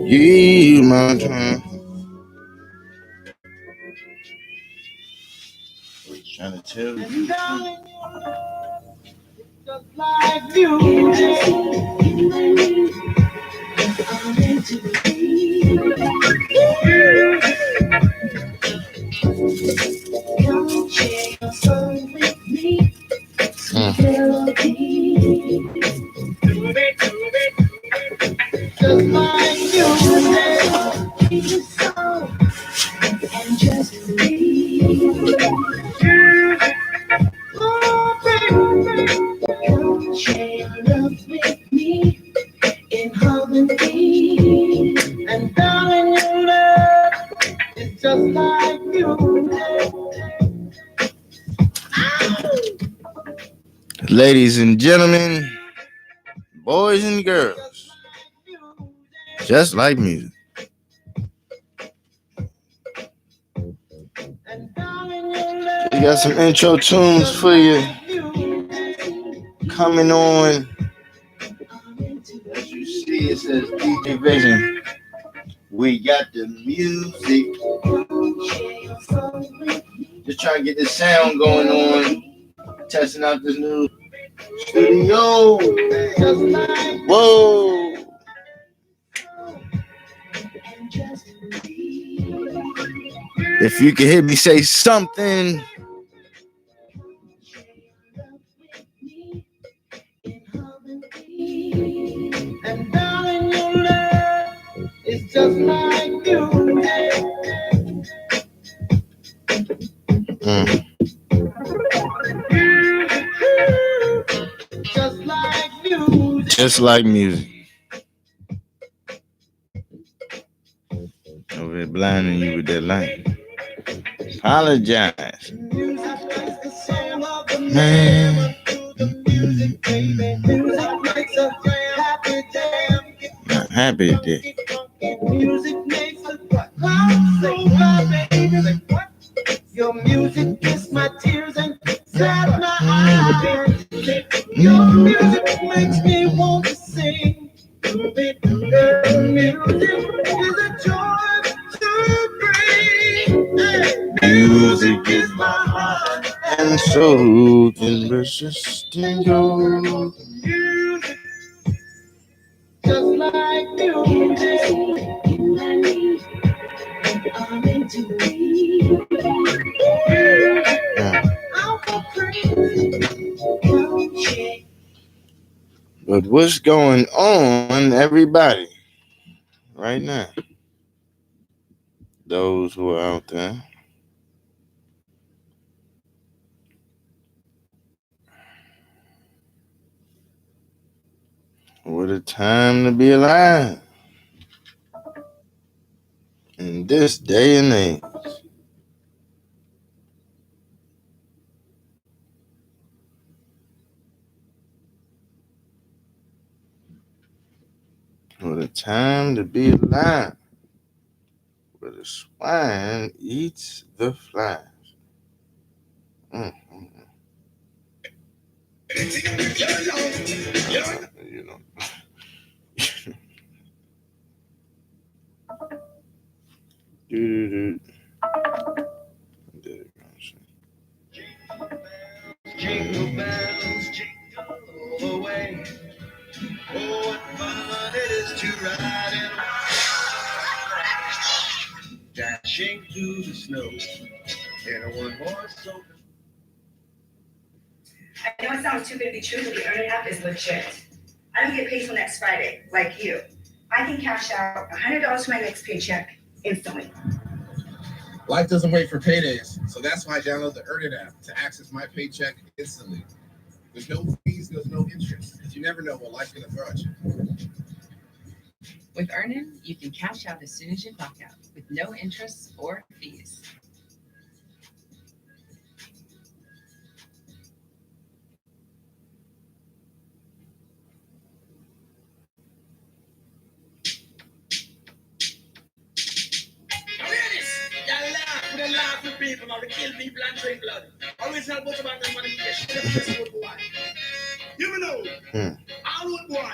You my time. Trying to tell you. Just like you. Come share your soul with me. Just like you. And just breathe. Oh, baby, come share your love with me in harmony. And darling, your love is just like you. Ladies and gentlemen, boys and girls, just like music. We got some intro tunes for you coming on. As you see, it says DJ Vision. We got the music. Just trying to get the sound going on. Testing out this new studio. Whoa. If you can hear me say something. And darling, your love is just like you. Just like music. Just like music. Over there blinding you with that light. Apologize. Man. Not happy today. Music makes us your music kiss my tears and sad my eyes. Your music makes me want to sing. Your music is a joy to breathe. Music is my heart and soul can resist in your music. Just like music. I'm into me. But what's going on, everybody, right now? Those who are out there. What a time to be alive in this day and age. What a time to be alive. Where the swine eats the flies. You know. Jingle bells, jingle away. Oh, what fun it is to ride in a dashing through the snow in a one-horse open. I know it sounds too good to be true, but the Earn It app is legit. I don't get paid till next Friday, like you. I can cash out $100 for my next paycheck instantly. Life doesn't wait for paydays, so that's why I download the Earn It app to access my paycheck instantly. There's no fees, there's no interest, because you never know what life's going to throw at you. With Earn It, you can cash out as soon as you clock out, with no interest or fees. People, to kill people and drink blood. Original butcher back then, you know, all wood boy.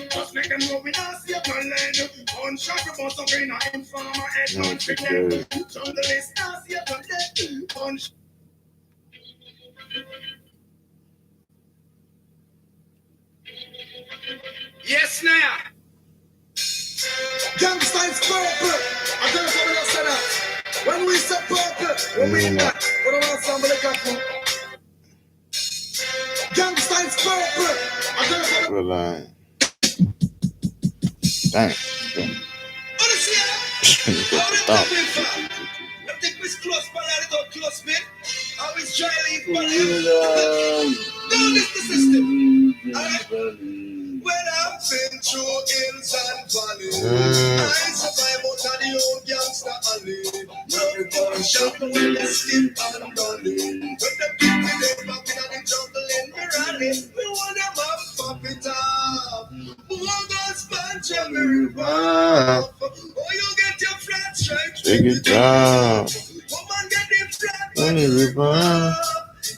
Just make them know we not see a land. On shot about some green in farmer and confident. Turn the list, not see a on. Yes, now. Youngsters purple. I tell you something else say that. When we say purple, we mean that. We don't want somebody to come. Youngsters purple. I tell you something. Dang. When I've been through hills and valleys, I survive out of the old gangster alley. Run for shot when they skip and dolly. When they keep me there back in the jungle in the rally, we want them up, pop it up. Who goes punch every river? Oh, you get your flat straight, take it down. Woman get the flat on the river.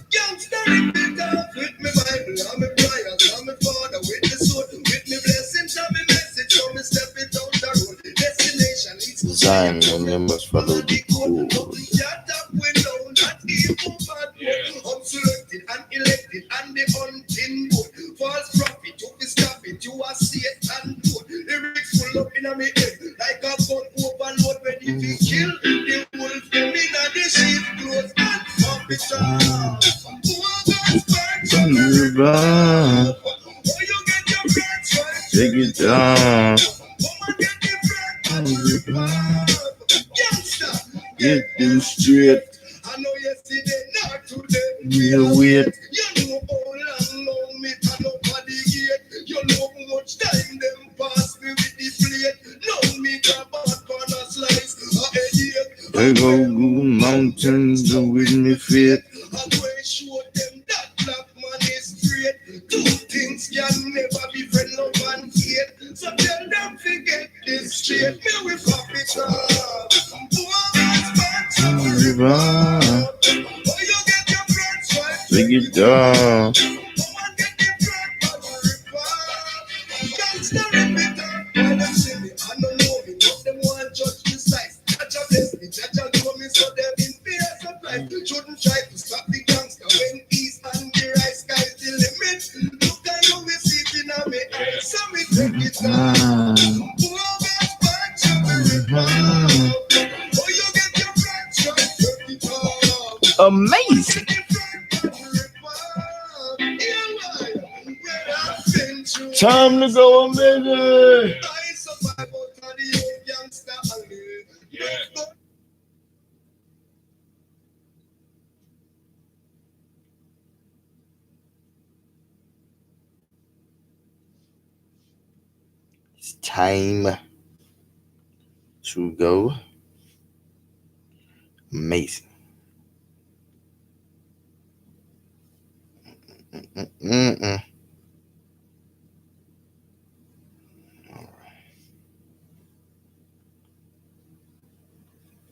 Youngster, rip it up with me Bible, I'm a prayer, I'm a father with the sword, with me blessings, I'm a message, so me step it down the road. Destination is to Zion, and you must follow the code. Shut up, we know not evil, but unselected and elected, and the hunting good. False prophet, you be stop it, you are Satan good. Lyrics full up in my head, like a gun overload when if you kill the wolf, them in the sheep clothes and pop it up. Take it down. Get them straight. I know yesterday, not today. You wait. You know how long me can nobody get. You know how much time them pass me with the plate. No me can back on a slice. I go mountains with me feet. I go show them that black man is straight. Two things can never be friend, love and hate. So tell them forget this straight. Me we pop it up. Take it down. Shouldn't try to stop the gangster when he's on the right sky's the limit. Look at you, we see it in me eyes, so we take it down. Amazing. Time to go, amazing. It's time to go. Amazing.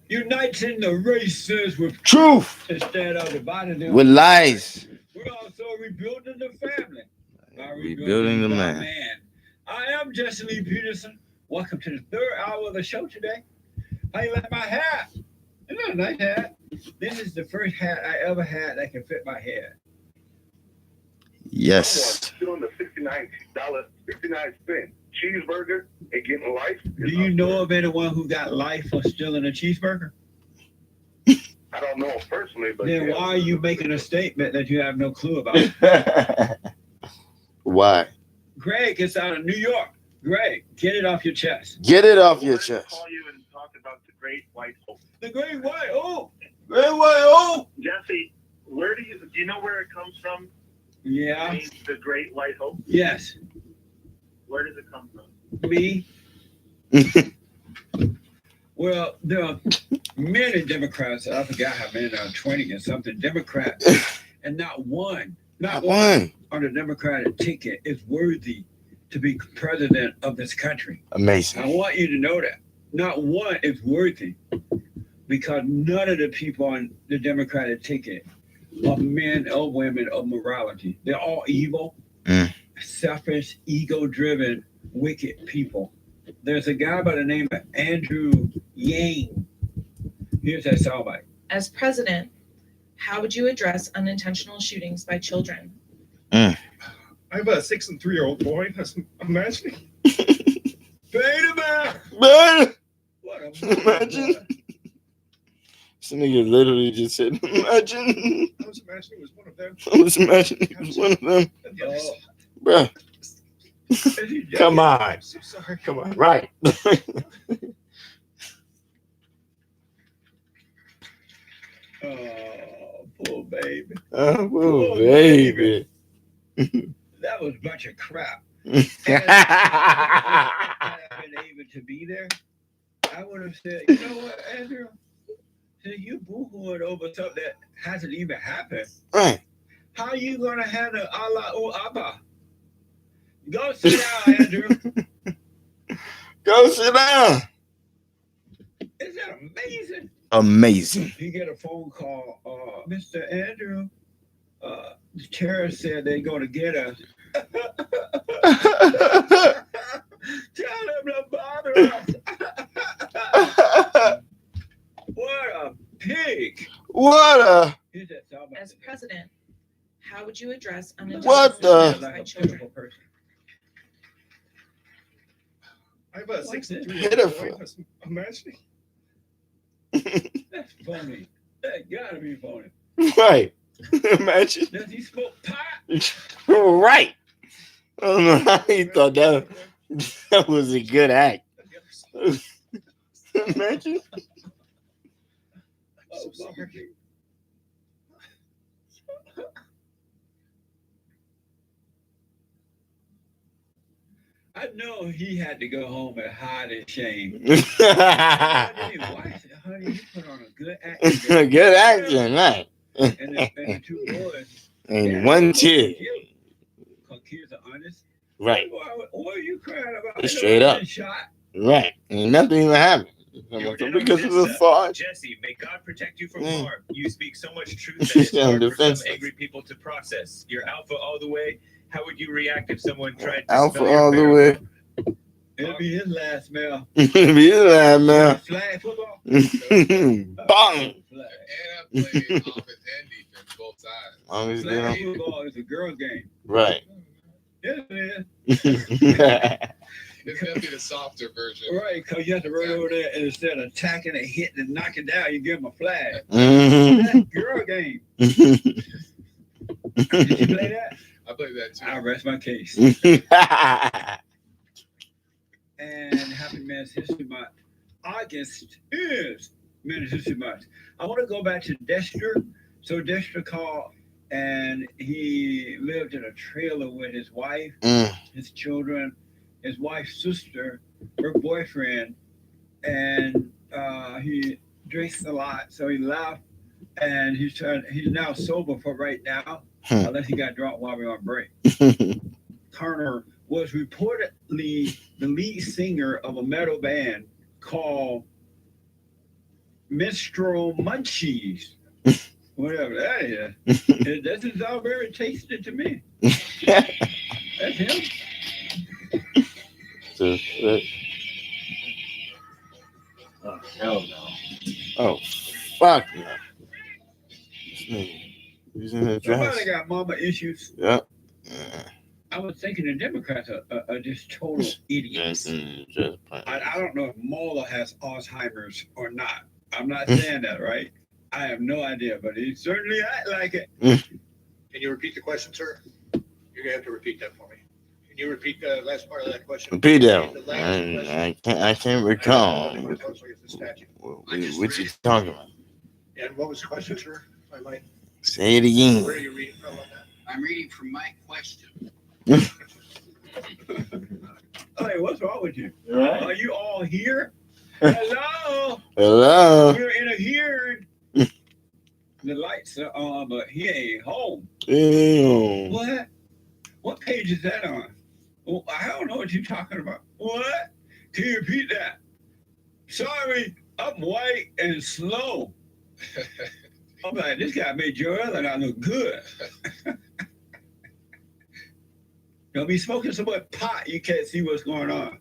Uniting the races with truth instead of dividing them with lies. We're also rebuilding the family by Rebuilding the man. I am Jesse Lee Peterson. Welcome to the third hour of the show today. How you like my hat? Isn't that a nice hat? This is the first hat I ever had that can fit my head. Yes. Still on the $69.59 cheeseburger and getting life. Do you know of anyone who got life for stealing a cheeseburger? I don't know him personally, but then why are you making a statement that you have no clue about? Why? Greg is out of New York. Greg, get it off your chest. Get it off your chest. Call you and talk about the Great White Hope. The Great White Hope. Great White Hope. Jesse, do you know where it comes from? Yeah. The Great White Hope. Yes. Where does it come from? Me. Well, there are many Democrats. I forgot how many. 20 and something Democrats, and not one on the Democratic ticket is worthy to be president of this country. Amazing. I want you to know that not one is worthy. because none of the people on the Democratic ticket are men or women of morality. They're all evil, selfish, ego-driven, wicked people. There's a guy by the name of Andrew Yang. Here's that soundbite. As president, how would you address unintentional shootings by children? I have a 6 and 3-year-old boy. That's imagining. Beta Man, What a Imagine. This nigga literally just said, imagine. I was imagining it was one of them. I was imagining it was one of them. Oh, Bruh, is he dead? come on. I'm so sorry. Come on. Right. Oh, poor baby. Oh, Oh, baby. That was a bunch of crap. Had I been able to be there, I would have said, you know what, Andrew? Since you boo-hooing over something that hasn't even happened, Right. how are you going to handle Allah or Abba? Go sit down, Andrew. Go sit down. Isn't that amazing? Amazing. You get a phone call, Mr. Andrew, the terrorists said they're going to get us. Tell them to bother us. What a pig. What a. Here's that soundbite. As president, how would you address What unintentional the- shootings Like by a children? pitiful person. I have a 6 and Pitiful. 3-year-old boy. That's imagining. That's phony. That gotta be phony. Right. Imagine. Does he smoke pot? Right. I don't know how he thought that was a good act. Imagine. Oh, sorry. I know he had to go home and hide his shame. Honey, you put on a good act. Good action, right? And the two boys. And one chick. Cause kids are honest. Right. What are you crying about? Straight up. Shot. Right. And nothing even happened. Because of the thought. Jesse, may God protect you from Mm. harm. You speak so much truth that it's Yeah, hard for some defenseless. angry people to process. You're alpha all the way. How would you react if someone tried to Alpha smell your all the pheromone? way. It'll be his last smell. Be that man. Flag football. Bang. Flag. And I played offense and defense both sides. Always Flag down. football is a girl game. Right. Yes, it It's definitely the softer version. is. Right, because you have to run over there and instead of attacking and hitting and knocking down, you give them a flag. Mhm. That's girl game. Did you play that? I played that too. I rest my case. And happy Men's History Month. August is Men's History Month. I want to go back to Dexter. So Dexter called and he lived in a trailer with his wife, his children, his wife's sister, her boyfriend, and he drinks a lot. So he left and he's now sober for right now, unless he got drunk while we were on break. Turner was reportedly the lead singer of a metal band called Minstrel Munchies. Whatever that is. It doesn't sound very tasty to me. That's him. Oh, hell no. Oh, fuck no. He's in the dress. Somebody got mama issues. Yep. I was thinking the Democrats are just total idiots. I don't know if Mueller has Alzheimer's or not. I'm not saying that, right? I have no idea, but he certainly act like it. Can you repeat the question, sir? You're gonna have to repeat that for me. Can you repeat the last part of that question? Repeat that. The last question. I can't recall. What What you talking about? And what was the question, sir? If I might. Say it Where are again. you reading from on that? I'm reading from my question. Hey, what's wrong with you? Right. Are you all here? Hello? Hello. We're in a hearing. The lights are on, but he ain't home. Ew. What? What page is that on? Well, I don't know what you're talking about. What? Can you repeat that? Sorry, I'm white and slow. I'm like, this guy made Joe Ellen I look good. Don't be smoking so much pot you can't see what's going on.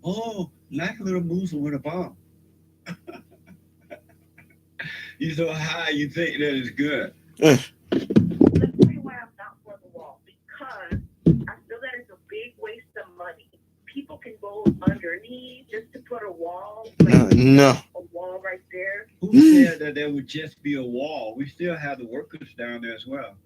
Oh, like a little Muslim with a bomb. You so high you think that it's good. Let's tell you why I'm not for the wall. Because I feel that it's a big waste of money. People can go underneath just to put a wall. No. A wall right there. Who said that there would just be a wall? We still have the workers down there as well.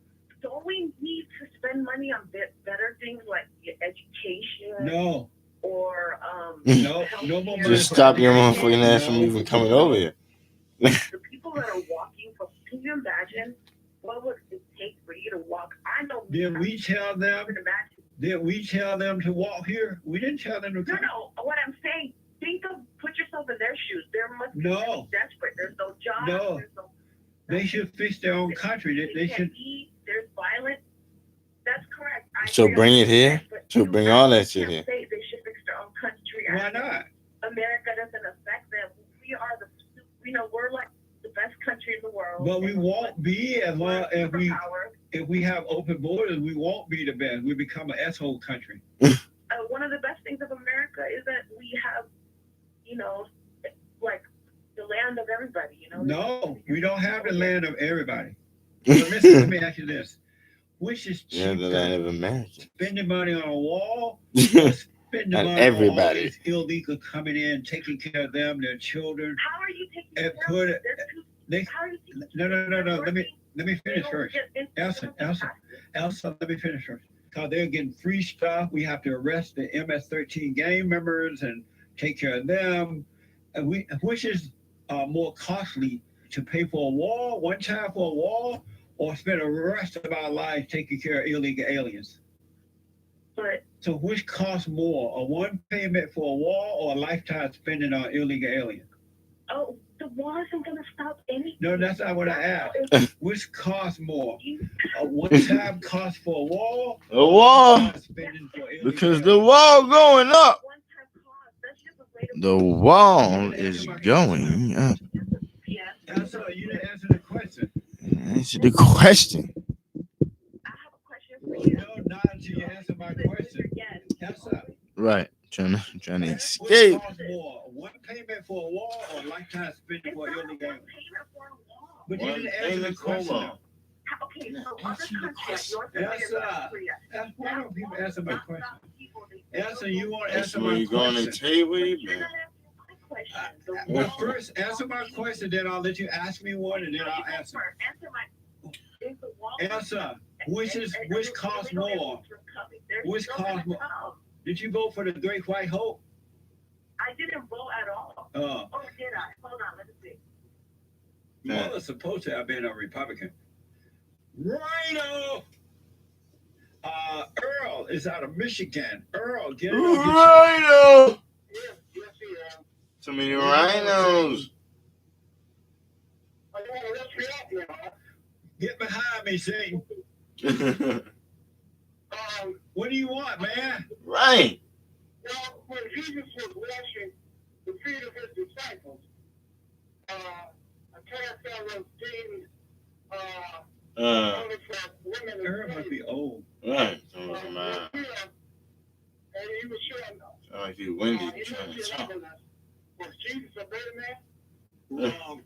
Don't we need to spend money on better things like education? No. Or No more money. Just stop your motherfucking ass from even coming over here. The people that are walking, can you imagine what would it take for you to walk? I know. Did we tell them? Did we tell them to walk here? We didn't tell them to come. No. What I'm saying, put yourself in their shoes. There must be desperate. There's no jobs. No. They should fix their own country. They should. Eat, there's violence. That's correct. So bring it here. So bring all that shit here. They should fix their own country. Why not? America doesn't affect them. We are we're like the best country in the world. But we won't be as long if we have open borders. We won't be the best. We become an asshole country. One of the best things of America is that we have, like the land of everybody. No, we don't have the land of everybody. So listen, let me ask you this: which is cheaper? The land of America. Spending money on a wall, or spending money on everybody. all these illegal coming in, taking care of them, their children. How are you taking and care put of it? them? No. Let me finish first. Elsa, let me finish first. Because they're getting free stuff. We have to arrest the MS-13 gang members and take care of them. And which is more costly, to pay for a wall, one time for a wall, or spend the rest of our lives taking care of illegal aliens? So which costs more, a one payment for a wall or a lifetime spending on illegal aliens? Oh, the wall isn't going to stop anything. No, that's not what I asked. Which costs more, a one-time cost for a wall? A wall. Because the wall going up. The wall is going up. Elsa, you didn't answer the question. Answer the question. No, not until you answer my question. Elsa. Right. Trying to escape. Which costs more, one payment for a wall or a lifetime spending for illegal aliens? But you didn't answer the question. Okay, so other countries, Elsa, why don't people answer my question? Elsa, you want to answer Where my you going question? to table, man? Well, first answer my question, then I'll let you ask me one, and then I'll answer. Elsa, which costs more? Which costs more? Did you vote for the Great White Hope? I didn't vote at all. Did I? Hold on, let me see. You were supposed to have been a Republican. Rhino! Earl is out of Michigan. Earl, get it. Rhino! So many rhinos. Get behind me, Satan. What do you want, man? Right. Well, when Jesus was washing the feet of his disciples, a carousel of things, Earl must be old. Right. and he was showing them. Sound like you Wendy trying to talk. Was Jesus a better man? Wrong.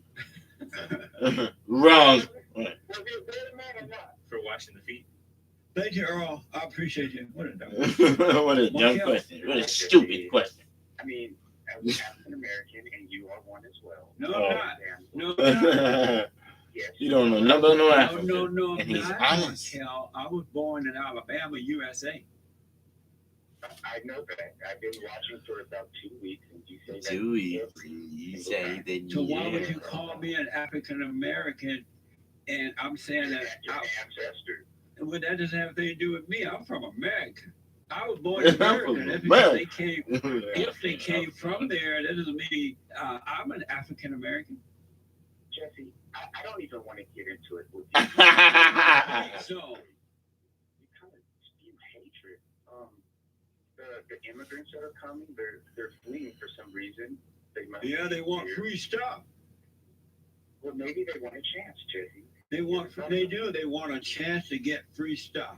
Wrong. Right. Was he a better man or not? For washing the feet. Thank you, Earl. I appreciate you. What a dumb. What a dumb question. What a stupid question. I mean, I was African American, and you are one as well. No, I'm not. No, I'm not. Yes. You don't know nothing about no African. No, And he's not. honest. Cal, I was born in Alabama, USA. I know that. I've been watching for about 2 weeks, and you say that. 2 weeks. You say that. So why would you call me an African American? And I'm saying that Your ancestor. well, that doesn't have anything to do with me. I'm from America. I was born in I'm America. from That's because America. they came. If they came from there, that doesn't mean I'm an African American. Jesse, I don't even want to get into it with you. So You kind of spew hatred. The immigrants that are coming, they're fleeing for some reason. they must. Yeah, they want sincere. free stuff. Well, maybe they want a chance, Jesse. They want a chance to get free stuff.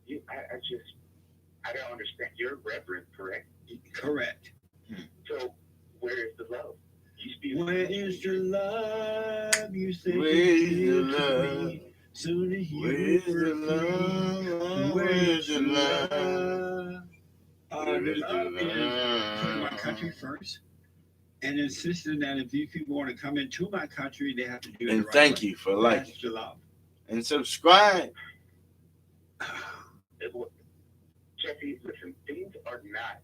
I don't understand. You're reverend, correct? Correct. So where is the love? You speak. Where is the love you say? Where is the you give love? me? Soon as you Where's the were love? free. Where's the love? The love is putting my country first and insisting that if these people want to come into my country, they have to do it And the right thank way. you for liking That's the love. and subscribe. Jesse, listen, things are not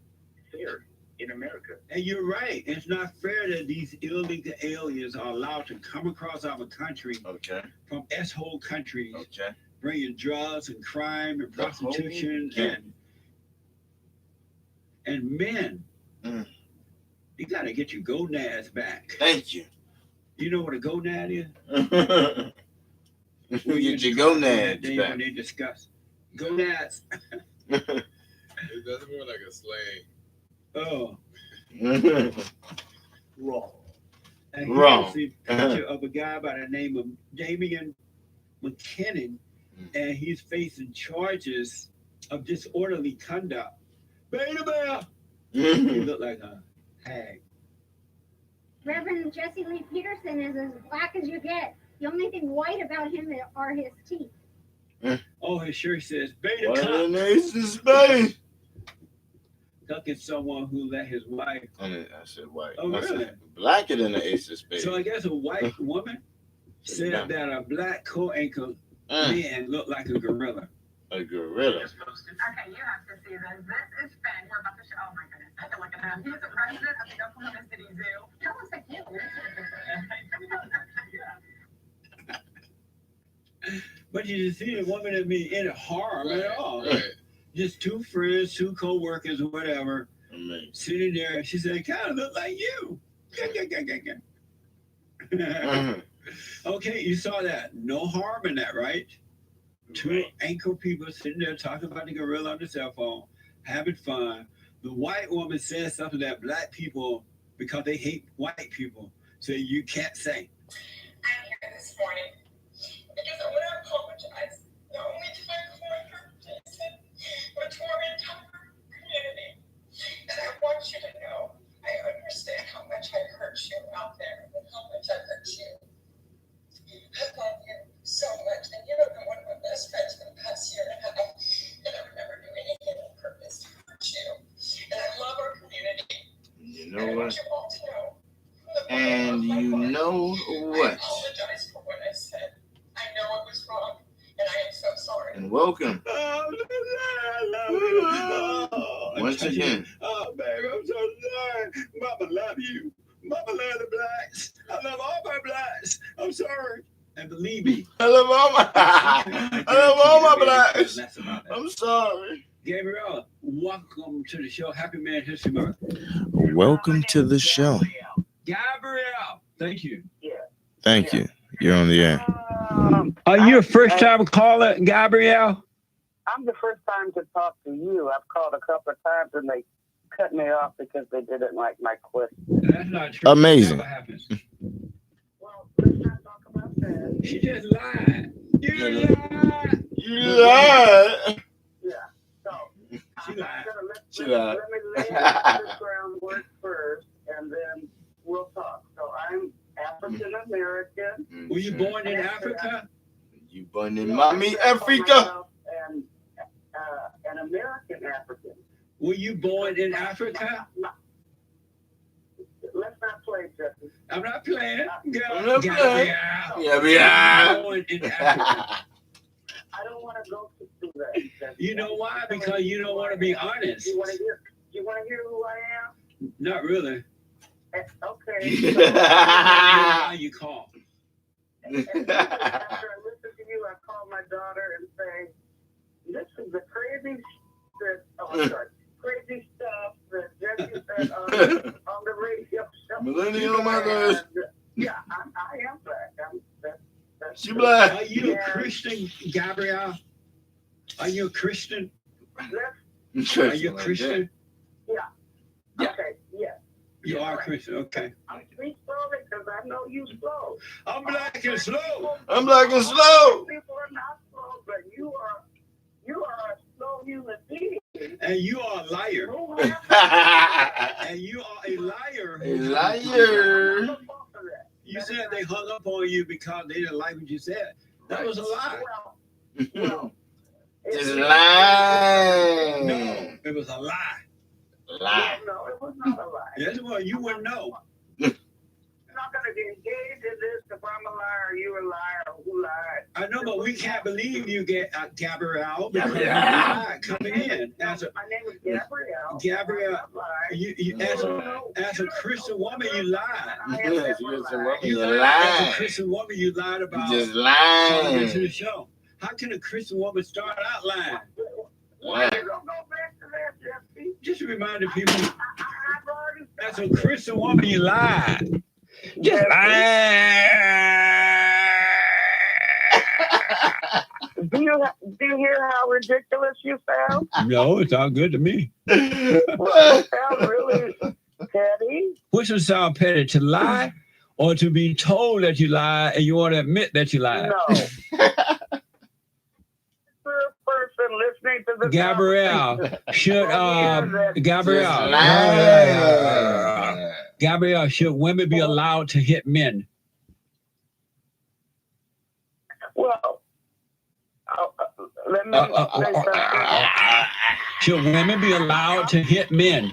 fair in America. And you're right. It's not fair that these illegal aliens are allowed to come across our country Okay. from S-hole countries, Okay. bringing drugs and crime and The whole prostitution gang. and men. Mm. You got to get your gonads back. Thank you. You know what a gonad is? Get your gonads When back. they discuss gonads. It doesn't more like a slang. Oh, Wrong. and Wrong. here's the picture of a guy by the name of Damian McKinnon, and he's facing charges of disorderly conduct. Beta Bear! He looked like a hag. Reverend Jesse Lee Peterson is as black as you get. The only thing white about him are his teeth. Oh, his shirt says Beta What Cup. an ace in space. Ducking someone who let his wife. I said white. Oh, I said really? blacker than the ace of space. So I guess a white woman said that a black co-anchor man looked like a gorilla. A gorilla. Okay, you have to see this. This is Finn. We're about to show. Oh my goodness, I can look at him. He's the president of the Oklahoma City Zoo. He looks like you. But you just see the woman that be in harm at all. Right. Just two friends, two co-workers, or whatever, Amazing. sitting there. She said, kind of look like you. Okay, you saw that. No harm in that, right? Two anchor people sitting there talking about the gorilla on the cell phone, having fun. The white woman said something that black people, because they hate white people, say you can't say. I'm here this morning because I want to apologize, not only to my coworker, Jason, but to our entire community. And I want you to know, I understand how much I hurt you out there and how much I hurt you. I love you so much, and you have been one of my best friends for the past year and a half, and I would never do anything on purpose to hurt you. And I love our community. You And I know want what? you all to know. And you know I what? apologize for what I said. I know it was wrong, and I am so sorry. And welcome. Oh, I love you. Oh, Once again. Oh, baby, I'm so sorry. Mama love you. Mama love the blacks. I love all my blacks. I'm sorry. And believe me. I love all my I love all my blacks. That's about that. I'm sorry. Gabrielle, welcome to the show. Happy Man History Month. Welcome to the show. Gabrielle, thank you. Thank you. You're on the air. Are you a first time caller, Gabrielle? I'm the first time to talk to you. I've called a couple of times and they cut me off because they didn't like my question. That's not true. Amazing. That never happens. Well, let's not talk about that. She just lied. You lied. You lied. Yeah. So She lied. She lied. let me lay out the groundwork first, and then we'll talk. So I'm African American. Were you born in Africa? You born in Mommy Africa? And an American African. Were you born in Africa? Let's not play, Jesse. I'm not playing. Girl, I'm not playing. Gabrielle. Yeah, we are. Born in Africa. I don't want to go through that. Jesse. You know why? Because you don't want to be honest. You want to hear who I am? Not really. Okay. Why you call? After I listen to you, I call my daughter and say, "This is the crazy crazy stuff that Jesse said on the radio show." Millennial mothers. Yeah, I am black. That's She black. Are you a Christian, Gabrielle? Are you a Christian? Are you a Christian? Yeah. Yeah. Okay. Yeah. You are Christian, okay. I'm speak slowly because I know you slow. I'm black and slow. I'm black and slow. People are not slow, but you are a slow human being. And you are a liar. Who has And you are a liar. A liar. You said they hung up on you because they didn't like what you said. That was a lie. Well, Just lying. No, it was a lie. Lie. no, it was not a lie. Yes, well, you wouldn't know. I'm not going to engage in this if I'm a liar, you're a liar, who lied. I know, but we can't believe you get Gabrielle. Because you Gabrielle. lied coming in. As a, My name is Gabrielle. Gabrielle, I'm not lying. you as a Christian woman, you lied. Yes, you just a woman. You You lied. As a lying. Christian woman, you lied about You just coming into the lying. show. How can a Christian woman start out lying? Why you don't go back to that, Jesse? Just reminding people, I've already as a Christian woman, you lied. Just Do you hear how ridiculous you sound? No, it's all good to me. Well, you sound really petty. Which would sound petty, to lie or to be told that you lie and you want to admit that you lied? No. First person listening to the Gabrielle, should Gabrielle, Lying. Gabrielle, should women be allowed to hit men? Well, let me say something. Should women be allowed to hit men?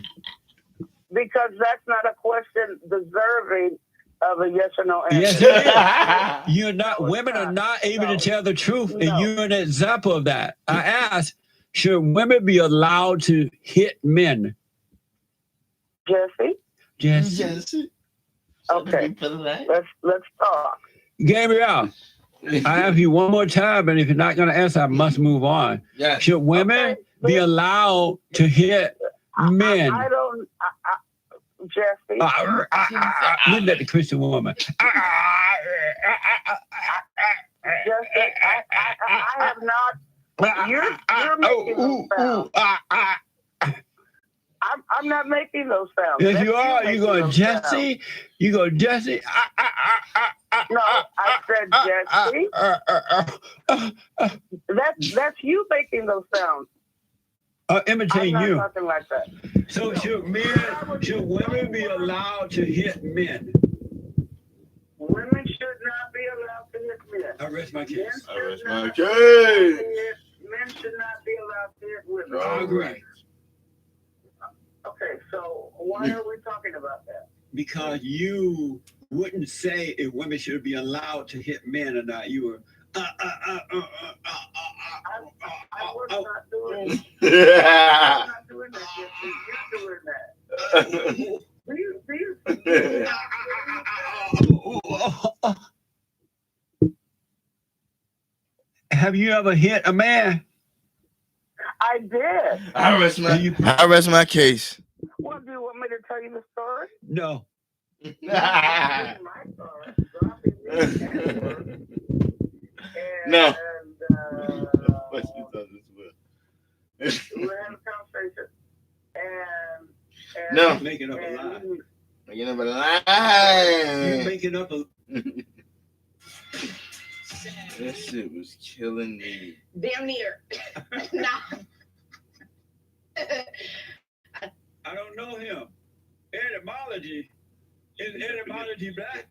Because that's not a question deserving of a yes or no answer. Yes, it is. You're not. Women are not able to tell the truth, and you're an example of that. I asked, should women be allowed to hit men? Jesse? Jesse. Okay. Let's talk. Gabrielle, I ask you one more time, and if you're not going to answer, I must move on. Yeah. Should women be allowed to hit men? I don't. Jesse. Look at the Christian woman. Jesse, I have not. You're making those sounds. I'm not making those sounds. Yes, That's you are. making You go, those Jesse. You go, Jesse. No, I said Jesse. That's you making those sounds. Imitating I'm you. not nothing like that. So should women be allowed to hit men? Women should not be allowed to hit men. I rest my case. I rest my case. Men should not be allowed to hit women. I agree. Okay, so why are we talking about that? Because you wouldn't say if women should be allowed to hit men or not. You were. I was not doing. I'm not doing that. Jesse. You're doing that. Have you ever hit a man? I did. I rest my case. Well, do you want me to tell you the story? No. No. We were having a conversation, and No. Making up a lie. You never lie. You're making up a. That shit was killing me. Damn near. Nah. I don't know him. Etymology. Is etymology black?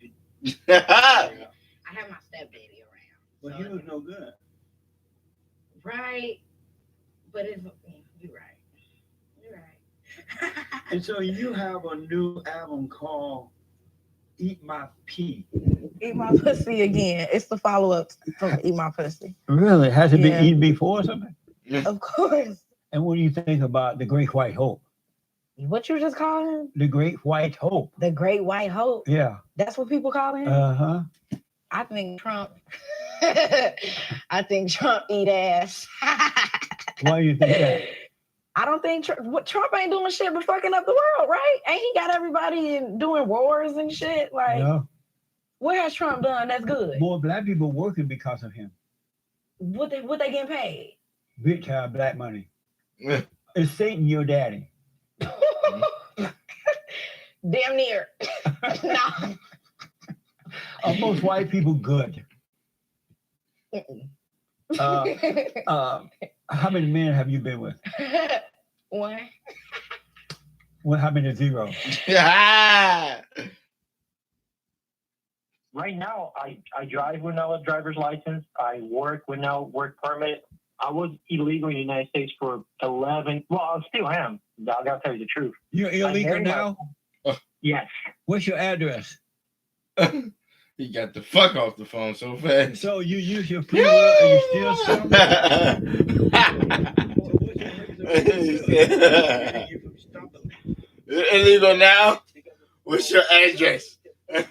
I have my stepdaddy around. Well, he was no good. Right. But it's, you're right. You're right. And so you have a new album called Eat My Pee. Eat My Pussy again. It's the follow-up from Eat My Pussy. Really? Has it Yeah. been eaten before or something? Of course. And what do you think about the Great White Hope? What you just call him? The Great White Hope. The Great White Hope. Yeah. That's what people call him? Uh-huh. I think Trump. I think Trump eat ass. Why do you think that? I don't think Trump ain't doing shit but fucking up the world, right? Ain't he got everybody doing wars and shit? Like, No. what has Trump done that's good? More black people working because of him. What they getting paid? Big time black money. Is Satan your daddy? Damn near. No. Are most white people good? How many men have you been with? One. Well, how many? Zero. Right now, I drive with no driver's license. I work with no work permit. I was illegal in the United States for 11. Well, I still am. I gotta tell you the truth. You're illegal now? Yes. What's your address? He got the fuck off the phone so fast. So you use your free will and you still illegal now? What's your address? Your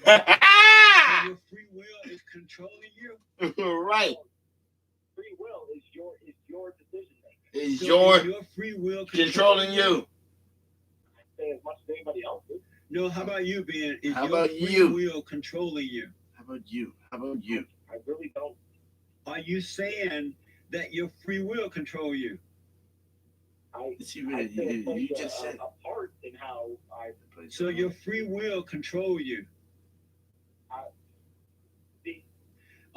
free will is controlling you. Right. Free will is your decision making. It's So your free will controlling you. I say as much as anybody else is. No, how about you, Ben? Is How your about free you? will controlling you? How about you? How about you? I really don't. Are you saying that your free will control you? See, man, you just said a part in how I. So your free will control you.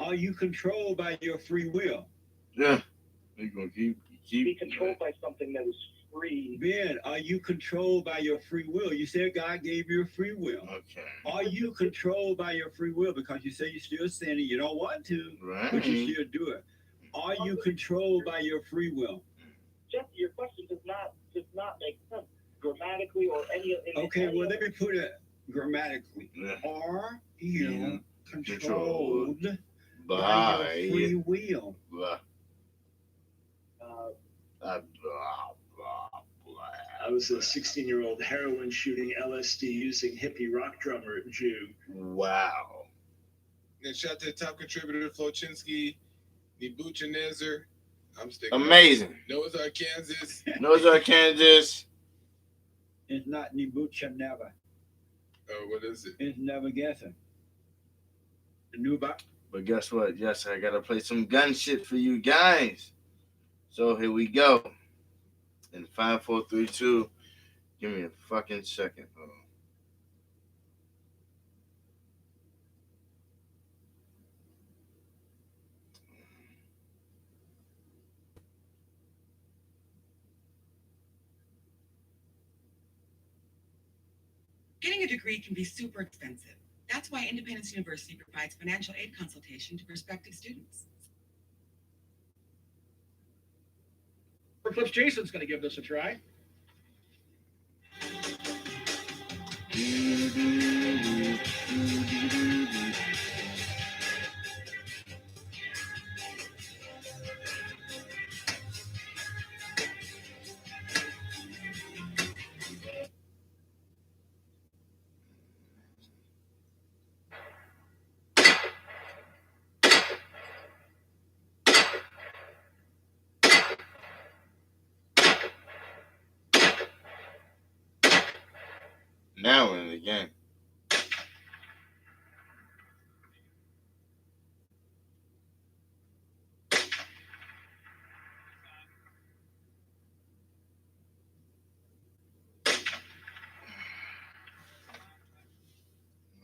Are you controlled by your free will? Yeah. You're gonna keep Be controlled by something that is free. Ben, are you controlled by your free will? You said God gave you a free will. Okay. Are you controlled by your free will? Because you say you're still sinning, you don't want to, Right. but you still do it. Are you controlled by your free will? Jesse, your question does not make sense grammatically or any. Okay, well, let me put it grammatically. Yeah. Are you Yeah. controlled by Bye. your free will? Blah. I was a 16-year-old heroin shooting LSD using hippie rock drummer Jew. Wow. And shout out to the top contributor, Flochinsky, Nebuchadnezzar. I'm sticking. Amazing. Noah's Ark, Kansas. Noah's Ark, Kansas. It's not Nebuchadnezzar. Oh, what is it? It's Nebuchadnezzar. Nuba. But guess what? Yes, I gotta play some gun shit for you guys. So here we go. In 5, 4, 3, 2. Give me a fucking second. Hold on. Getting a degree can be super expensive. That's why Independence University provides financial aid consultation to prospective students. Flips Jason's going to give this a try. Now we're in the game.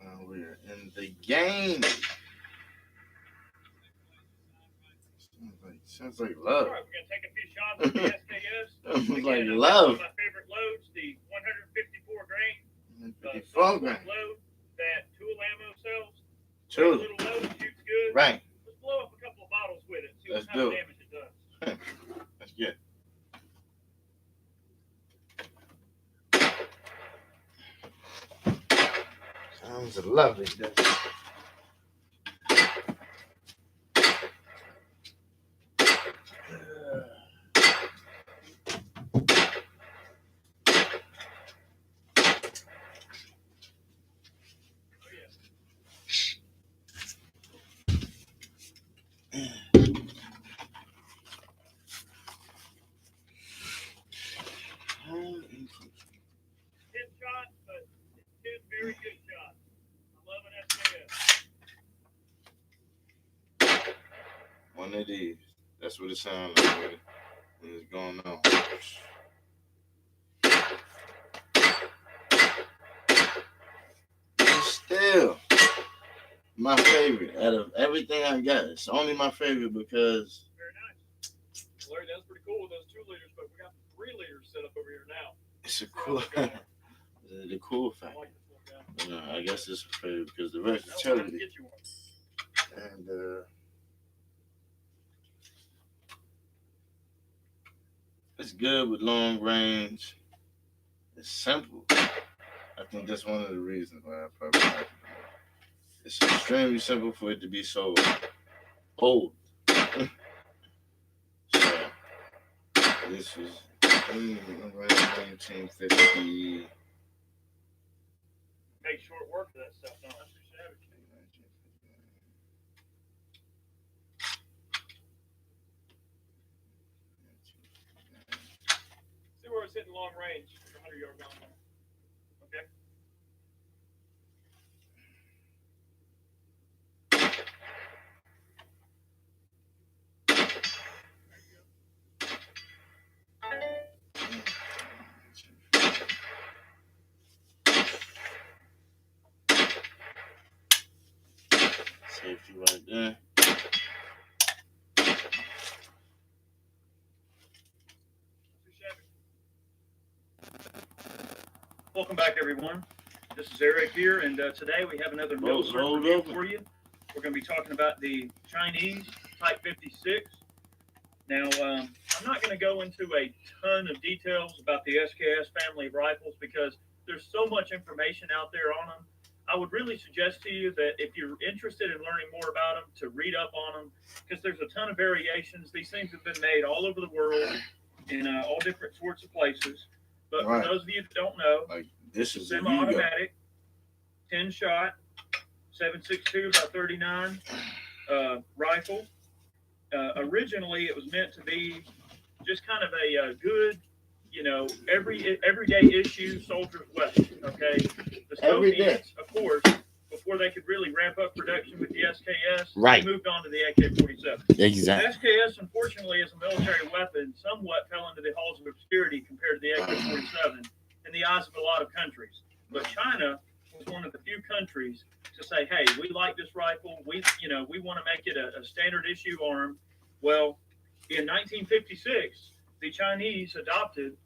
Now we're in the game. Sounds like love. All right, we're going to take a few shots at the SKS. Sounds like Again, love. One of my favorite loads, the 154 grain. 154 grain. Load that Tool Ammo sells. Tool. Little load, shoots good. Right. Let's blow up a couple of bottles with it. See Let's what kind of do it. damage it does. That's good. Sounds lovely, doesn't it? Shots, but it's 10 very good shots. I'm loving SKS. One of these. That's what it sounds like when it's going on. still my favorite out of everything I got. It's only my favorite because Very nice. Larry, that's pretty cool with those 2 liters, but we got 3 liters set up over here now. it's a cool. The cool I factor. like this one, yeah. I guess it's my favorite because the Now we'll have to versatility get you one. and it's good with long range. It's simple. I think that's one of the reasons why I probably like it. It's extremely simple for it to be so old. So this is 1950. Make short work of that stuff, don't it? That's for savage. See where it's hitting long range, 100-yard gun. Okay. Safety right there. Welcome back, everyone. This is Eric here, and today we have another middle Roll review over. for you. We're going to be talking about the Chinese Type 56. Now, I'm not going to go into a ton of details about the SKS family of rifles because there's so much information out there on them. I would really suggest to you that if you're interested in learning more about them, to read up on them, because there's a ton of variations. These things have been made all over the world in all different sorts of places. But Right. for those of you that don't know, Like this is a Hugo. semi-automatic, 10-shot, 7.62 by 39 rifle. Originally, it was meant to be just kind of a good, everyday issue soldier's weapon. Okay, the Every day. Soviets, of course, before they could really ramp up production with the SKS, Right. they moved on to the AK-47. Exactly. The SKS, unfortunately, as a military weapon, somewhat fell into the halls of obscurity compared to the AK-47 in the eyes of a lot of countries. But China was one of the few countries to say, "Hey, we like this rifle. We want to make it a standard issue arm." Well, in 1956, the Chinese adopted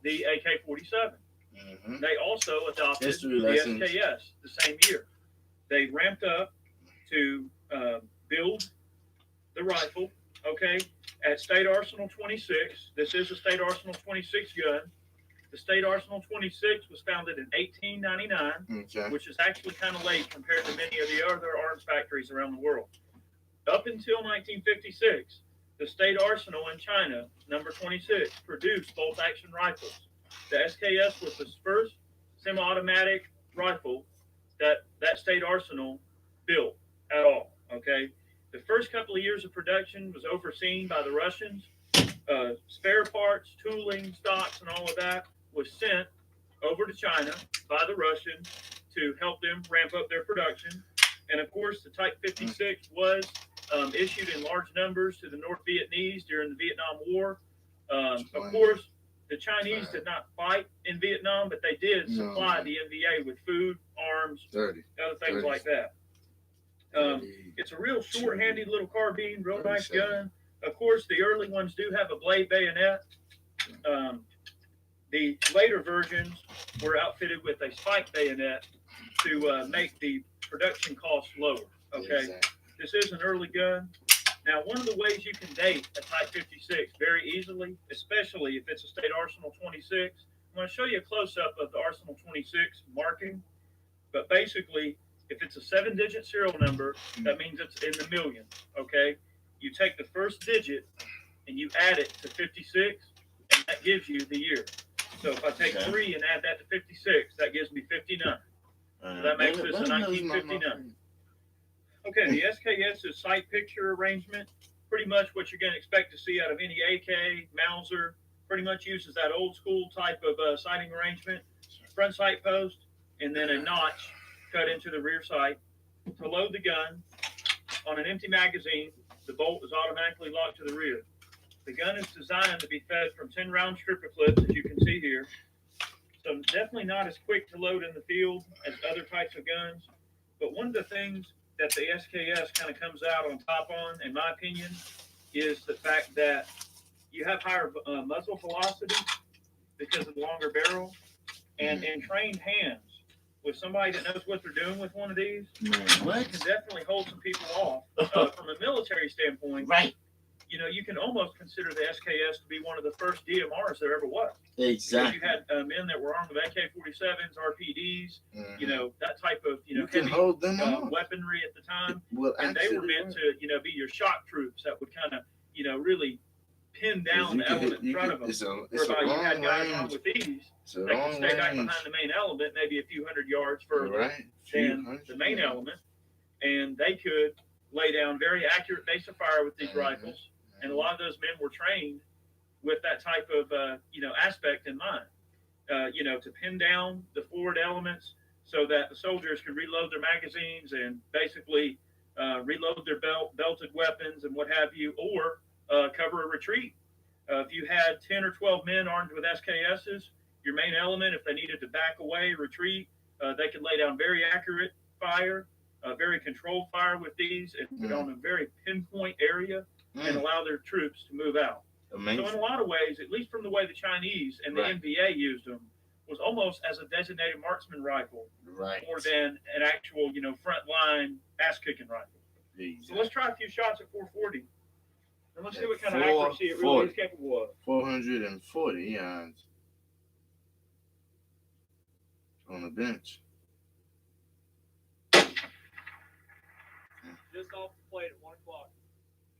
the AK-47. Mhm. They also adopted History the lessons. SKS the same year. They ramped up to build the rifle, okay, at State Arsenal 26. This is a State Arsenal 26 gun. The State Arsenal 26 was founded in 1899, Okay. which is actually kind of late compared to many of the other arms factories around the world. Up until 1956, the State Arsenal in China, number 26, produced bolt-action rifles. The SKS was the first semi-automatic rifle that State Arsenal built at all, okay? The first couple of years of production was overseen by the Russians. Spare parts, tooling, stocks, and all of that was sent over to China by the Russians to help them ramp up their production. And of course, the Type 56 was issued in large numbers to the North Vietnamese during the Vietnam War. Of course, the Chinese did not fight in Vietnam, but they did supply the NVA with food, arms, 30. other things like that. It's a real short, handy little carbine, real nice gun. Of course, the early ones do have a blade bayonet. The later versions were outfitted with a spike bayonet to make the production costs lower. Okay, Exactly. this is an early gun. Now, one of the ways you can date a Type 56 very easily, especially if it's a State Arsenal 26, I'm going to show you a close-up of the Arsenal 26 marking. But basically, if it's a 7-digit serial number, that means it's in the millions, okay? You take the first digit and you add it to 56, and that gives you the year. So if I take 3 and add that to 56, that gives me 59. So that makes this a 1959. Okay, the SKS's sight picture arrangement, pretty much what you're going to expect to see out of any AK, Mauser, pretty much uses that old school type of sighting arrangement. Front sight post, and then a notch cut into the rear sight. To load the gun, on an empty magazine, the bolt is automatically locked to the rear. The gun is designed to be fed from 10-round stripper clips, as you can see here. So definitely not as quick to load in the field as other types of guns. But one of the things that the SKS kind of comes out on top on, in my opinion, is the fact that you have higher muzzle velocity because of the longer barrel, and in trained hands, with somebody that knows what they're doing with one of these, what? can definitely hold some people off. From a military standpoint, right? You know, you can almost consider the SKS to be one of the first DMRs there ever was. Exactly. Because you had men that were armed with AK-47s, RPDs, you know, that type of, You can heavy hold them off. weaponry at the time. Well, and they were meant to, be your shock troops that would kind of, really pin down the element in front of them. It's a whereby you had long guys range. armed with these It's a that could long stay back range. behind the main element, maybe a few hundred yards further Right. than the main element, and they could lay down very accurate base of fire with these rifles. And a lot of those men were trained with that type of, aspect in mind, to pin down the forward elements so that the soldiers could reload their magazines and basically reload their belted weapons and what have you, or cover a retreat. If you had 10 or 12 men armed with SKSs, your main element, if they needed to back away, retreat, they could lay down very accurate fire, very controlled fire with these, and on a very pinpoint area, and allow their troops to move out. Amazing. So in a lot of ways, at least from the way the Chinese and the Right. NVA used them, was almost as a designated marksman rifle, Right. more than an actual, frontline ass-kicking rifle. So let's try a few shots at 440. And let's see what kind of accuracy it really is capable of. 440 yards on the bench. Just off the plate at 1 o'clock.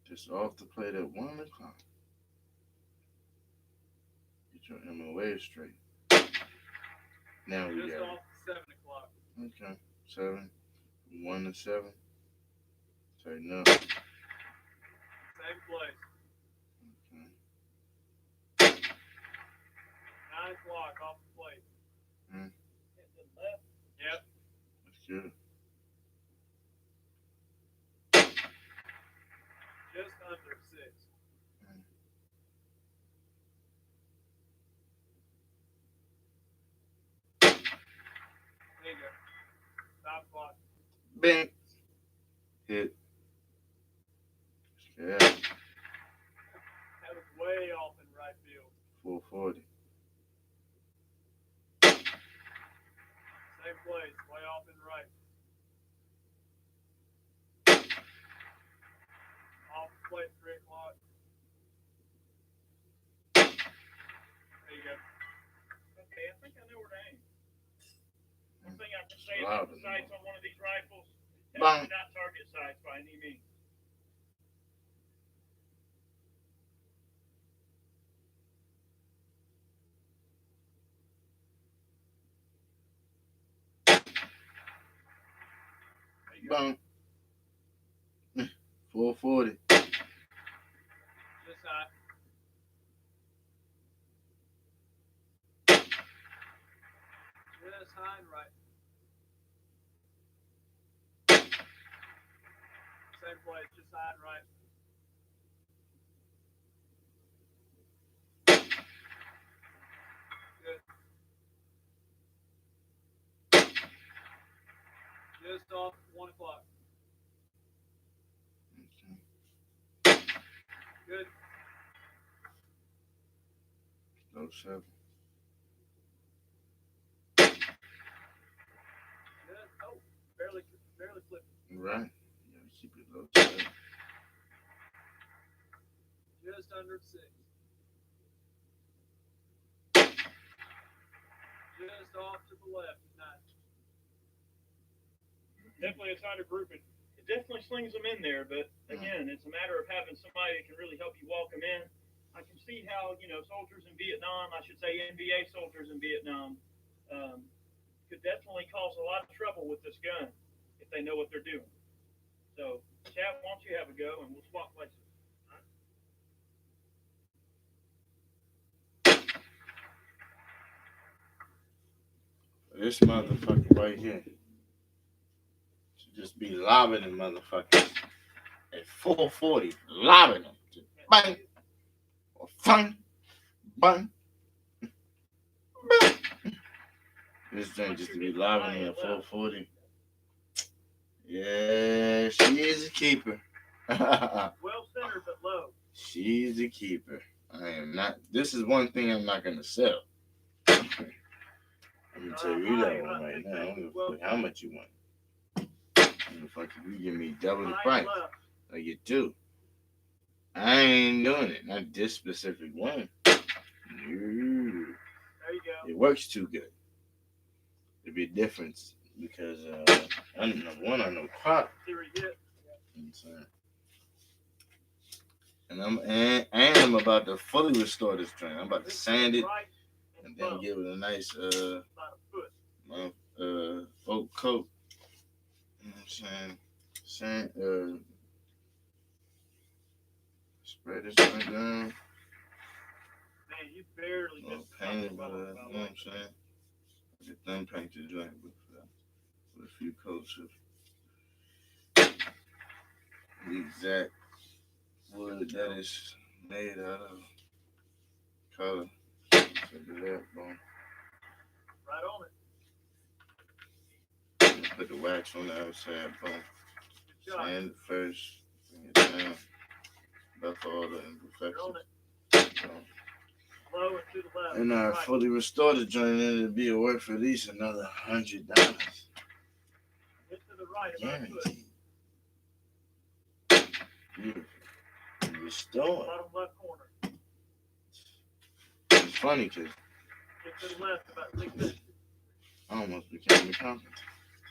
Just off the plate at 1 o'clock. Get your MOA straight. Now we Just got off 7 o'clock. it. Okay. 7. 1 to 7. Say no. Same place. Okay. 9 o'clock off the plate. Hmm. Hit the left. Yep. That's good. Just under 6. There you go. Stop clock. Bang. Hit. Yeah. That was way off in right field. 440. Same place, way off in right. Off the plate, 3 o'clock. There you go. Okay, I think I know where to aim. One thing I can say about the sights on one of these rifles, definitely not target sights by any means. Bang. 440. Just high. Just high and right. Same place, just high and right. Good. Just off 1 o'clock. Good. Low 7. Good. Oh, barely flipped. Right. You gotta keep it low 7. Just under 6. Just off to the left. Nice. Definitely a tighter grouping. It definitely slings them in there, but again, it's a matter of having somebody that can really help you walk them in. I can see how, soldiers in Vietnam, I should say NVA soldiers in Vietnam, could definitely cause a lot of trouble with this gun if they know what they're doing. So, Chad, why don't you have a go and we'll swap places. This motherfucker right here should just be lobbing them motherfuckers at 440. Lobbing them. Bang. Or fun. Bang. Bang. This thing just to be lobbing me at 440. Yeah, she is a keeper. Well centered but low. She's a keeper. I am not. This is one thing I'm not gonna sell. I'm gonna tell you that one right now. I don't give a fuck how much you want. If you give me double the price, I get two. I ain't doing it. Not this specific one. No. There you go. It works too good. There'd be a difference because I don't know one. I know crop. See where you get. And I'm about to fully restore this train. I'm about to sand it and then give it a nice oak coat. You know what I'm saying? Spread this thing down. Man, you barely just paint it, but you know what I'm saying? Get them painted joint with a few coats of the exact wood that is made out of color. Check it out, boom. Right on it. Put the wax on the outside, boom. Sand it first, bring it down. Buff all the imperfections. Low and to the left. And I fully restore the joint, and it'll be worth at least another $100. Hit to the right about foot. Beautiful. Restore. Bottom left corner. It's funny because Hit to the left about 6 inches. I almost became a carpenter.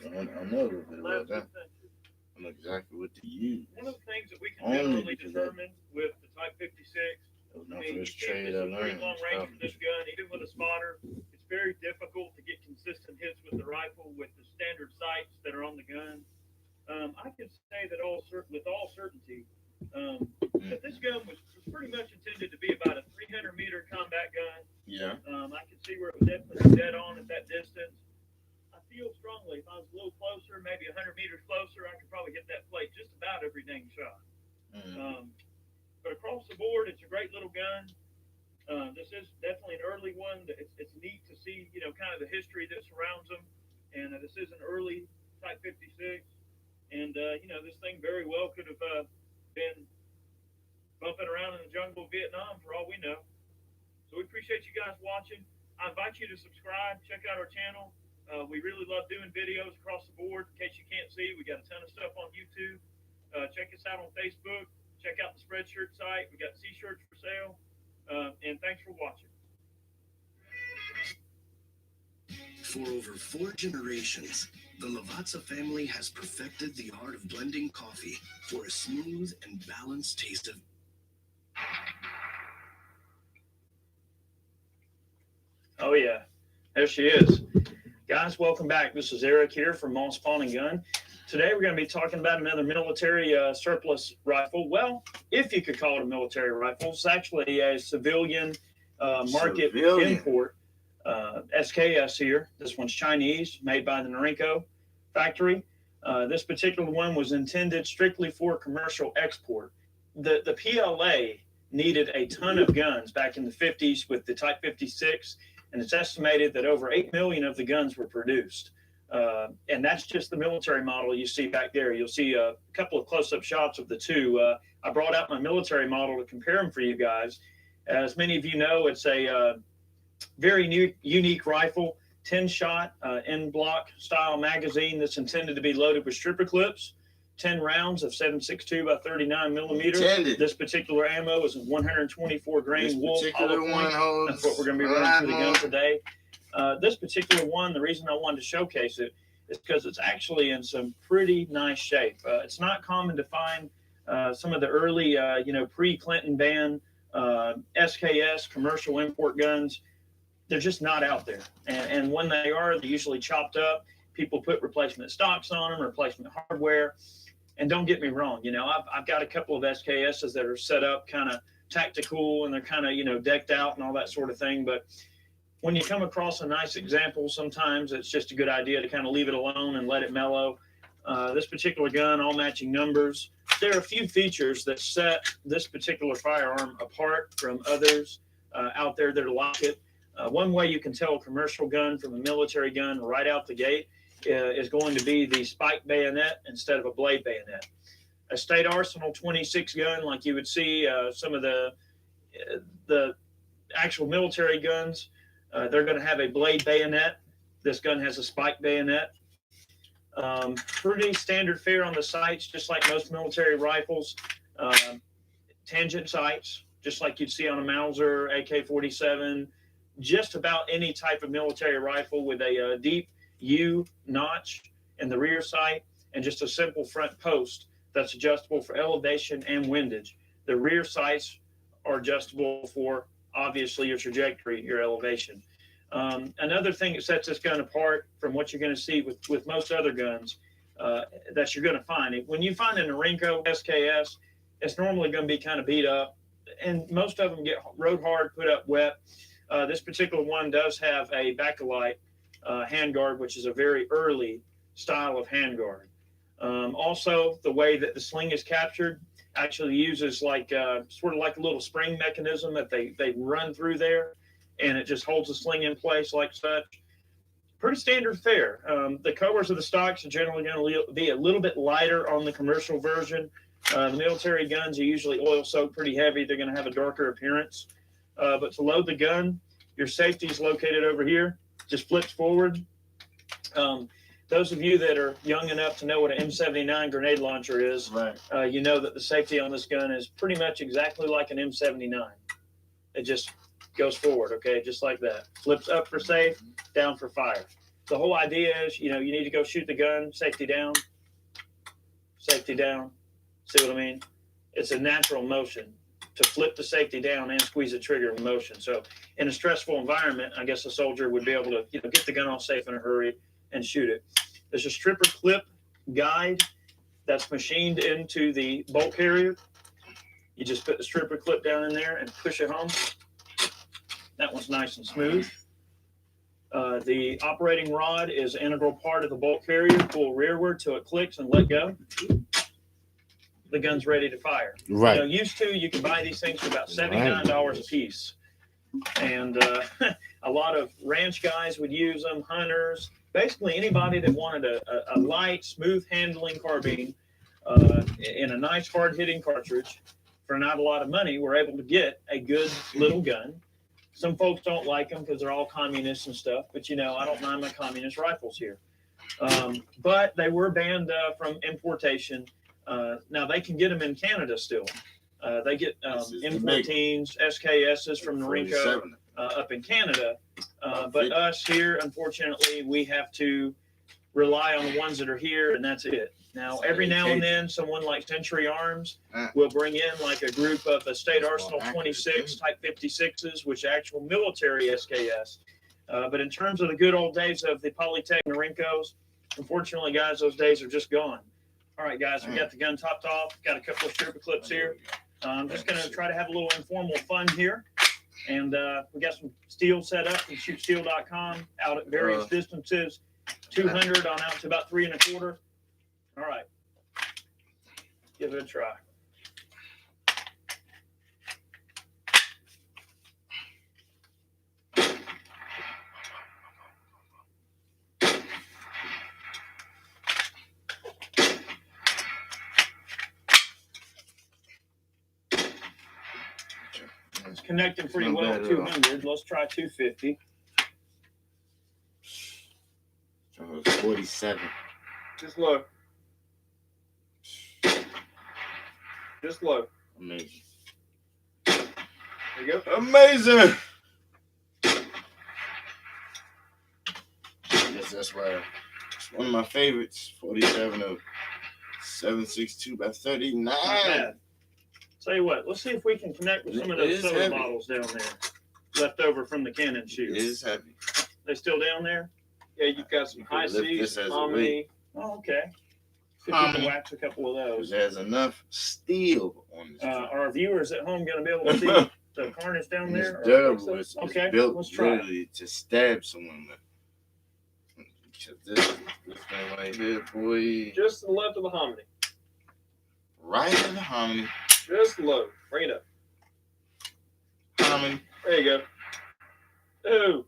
So I know a little bit about Left 6 that. inches. I know exactly what to use. One of the things that we can Only generally because determine with the Type 56, that was my I mean, first you trade this I is pretty learned. long range from this gun, even with a spotter. It's very difficult to get consistent hits with the rifle with the standard sights that are on the gun. I can say that with all certainty that this gun was pretty much intended to be about a 300-meter combat gun. Yeah. I can see where it was definitely dead on at that distance. I feel strongly if I was a little closer, maybe 100 meters closer, I could probably hit that plate just about every dang shot. But across the board, it's a great little gun. This is definitely an early one. It's neat to see, kind of the history that surrounds them. And this is an early Type 56. And, this thing very well could have been bumping around in the jungle of Vietnam for all we know. So we appreciate you guys watching. I invite you to subscribe, check out our channel. We really love doing videos across the board. In case you can't see, we got a ton of stuff on YouTube. Check us out on Facebook. Check out the Spreadshirt site. We got t-shirts for sale. And thanks for watching. For over 4 generations, the Lavazza family has perfected the art of blending coffee for a smooth and balanced taste of. Oh yeah, there she is. Guys, welcome back. This is Eric here from Moss Pawn & Gun. Today we're going to be talking about another military surplus rifle. Well, if you could call it a military rifle, it's actually a civilian market import. SKS here. This one's Chinese, made by the Norinco factory. This particular one was intended strictly for commercial export. The PLA needed a ton of guns back in the 50s with the Type 56, and it's estimated that over 8 million of the guns were produced. And that's just the military model you see back there. You'll see a couple of close-up shots of the two. I brought out my military model to compare them for you guys. As many of you know, it's a very unique rifle, 10-shot in-block style magazine that's intended to be loaded with stripper clips, 10 rounds of 7.62 by 39 millimeter. This particular ammo is a 124 grain wool hollow point. That's what we're going to be running through the gun today. This particular one, the reason I wanted to showcase it is because it's actually in some pretty nice shape. It's not common to find some of the early, pre-Clinton ban SKS commercial import guns. They're just not out there. And when they are, they're usually chopped up. People put replacement stocks on them, replacement hardware. And don't get me wrong, I've got a couple of SKSs that are set up kind of tactical and they're kind of, decked out and all that sort of thing. But when you come across a nice example, sometimes it's just a good idea to kind of leave it alone and let it mellow. This particular gun, all matching numbers. There are a few features that set this particular firearm apart from others out there that are like it. One way you can tell a commercial gun from a military gun right out the gate is going to be the spike bayonet instead of a blade bayonet. A State Arsenal 26 gun, like you would see some of the actual military guns, they're going to have a blade bayonet. This gun has a spike bayonet. Pretty standard fare on the sights, just like most military rifles. Tangent sights, just like you'd see on a Mauser, AK-47, just about any type of military rifle with a deep U notch in the rear sight and just a simple front post that's adjustable for elevation and windage. The rear sights are adjustable for, obviously, your trajectory, your elevation. Another thing that sets this gun apart from what you're going to see with most other guns that you're going to find. When you find an Norinco SKS, it's normally going to be kind of beat up, and most of them get rode hard, put up wet. This particular one does have a Bakelite handguard, which is a very early style of handguard. Also, the way that the sling is captured actually uses like sort of like a little spring mechanism that they run through there, and it just holds the sling in place like such. Pretty standard fare. The colors of the stocks are generally going to be a little bit lighter on the commercial version. The military guns are usually oil soaked, pretty heavy. They're going to have a darker appearance. But to load the gun, your safety is located over here. Just flips forward. Those of you that are young enough to know what an M79 grenade launcher is, you know that the safety on this gun is pretty much exactly like an M79. It just goes forward, okay, just like that. Flips up for safe, down for fire. The whole idea is, you need to go shoot the gun, safety down. See what I mean? It's a natural motion to flip the safety down and squeeze the trigger in motion. So in a stressful environment, I guess a soldier would be able to get the gun off safe in a hurry and shoot it. There's a stripper clip guide that's machined into the bolt carrier. You just put the stripper clip down in there and push it home. That one's nice and smooth. The operating rod is an integral part of the bolt carrier. Pull rearward till it clicks and let go. The gun's ready to fire. Right. Used to, you can buy these things for about $79 a piece. And a lot of ranch guys would use them, hunters, basically anybody that wanted a light, smooth handling carbine in a nice hard hitting cartridge for not a lot of money were able to get a good little gun. Some folks don't like them because they're all communists and stuff, but I don't mind my communist rifles here. But they were banned from importation. Now they can get them in Canada still. They get M14s, SKSs from Norinco up in Canada. But us here, unfortunately, we have to rely on the ones that are here, and that's it. Now, every now and then, someone like Century Arms will bring in like a group of the State Arsenal 26 Type 56s, which are actual military SKS. But in terms of the good old days of the Polytech Norincos, unfortunately, guys, those days are just gone. All right, guys, we got the gun topped off. Got a couple of stripper clips here. I'm just going to try to have a little informal fun here. And we got some steel set up from shootsteel.com out at various distances, 200 on out to about 3 1/4. All right, give it a try. It's connecting pretty well at 200. Let's try 250. 47. Just low. Just low. Amazing. There you go. Amazing. Yes, that's right. It's one of my favorites. 47 of 7.62 by 39. Not bad. Tell you what, let's see if we can connect with some of those soda bottles down there left over from the cannon shoots. It is heavy. They still down there? Yeah, you've got some high C's, Omni. Oh, okay. Could you wax a couple of those? There's enough steel on this. Are our viewers at home going to be able to see the carnage down there? It's durable. It's okay, built let's try. Literally to stab someone with. This thing right here, boy. Just to the left of the hominy. Right in the hominy. Just low. Bring it up. Hominy. There you go. Ooh.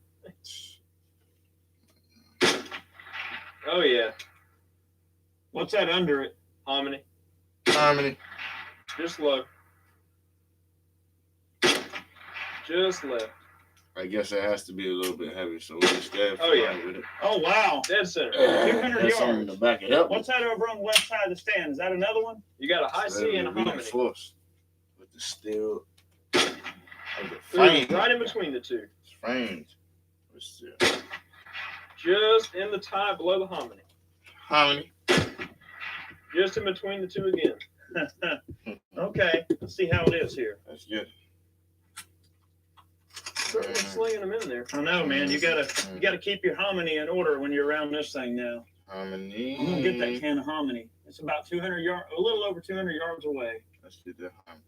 Oh yeah. What's that under it? Harmony. Harmony. Just low. Just left. I guess it has to be a little bit heavy, so we'll just get Oh yeah. with it. Oh wow. Dead center. Yeah, 200 that's something yards. to back it up. What's that over on the left side of the stand? Is that another one? You got a high C and a harmony. Reinforced with the steel. Of the Three, frame. right in between the two. It's framed. With steel. Just in the tie below the harmony. Harmony. Just in between the two again. Okay, let's see how it is here. That's good. Certainly slinging them in there. I know, man. You gotta keep your harmony in order when you're around this thing now. Harmony. I'm gonna get that can of harmony. It's about 200 yards, a little over 200 yards away. Let's get that harmony.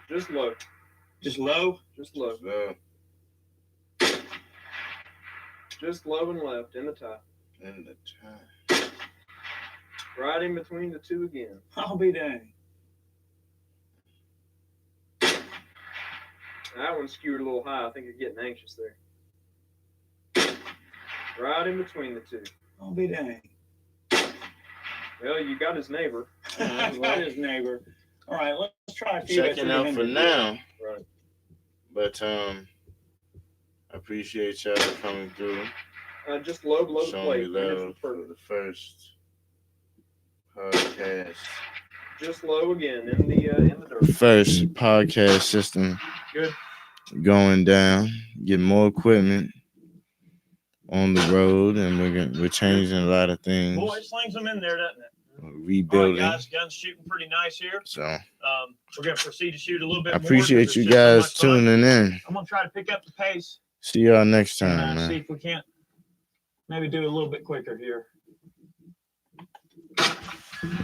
Just low. Just low. Just low. Just low and left in the tie. In the tie. Right in between the two again. I'll be dang. That one skewed a little high. I think you're getting anxious there. Right in between the two. I'll be dang. Well, you got his neighbor. Got his neighbor. All right, let's try a few. Checking out for now. Right. But I appreciate y'all coming through. Just low below the Showing plate. me love for the first podcast. Just low again in the dirt. First podcast system. Good. Going down. Get more equipment on the road, and we're changing a lot of things. Boy, it slings them in there, doesn't it? Rebuilding. All right, guys, gun's shooting pretty nice here. So we're gonna proceed to shoot a little bit I more. appreciate you guys tuning in. I'm gonna try to pick up the pace. See y'all next time, and man. see if we can't maybe do a little bit quicker here.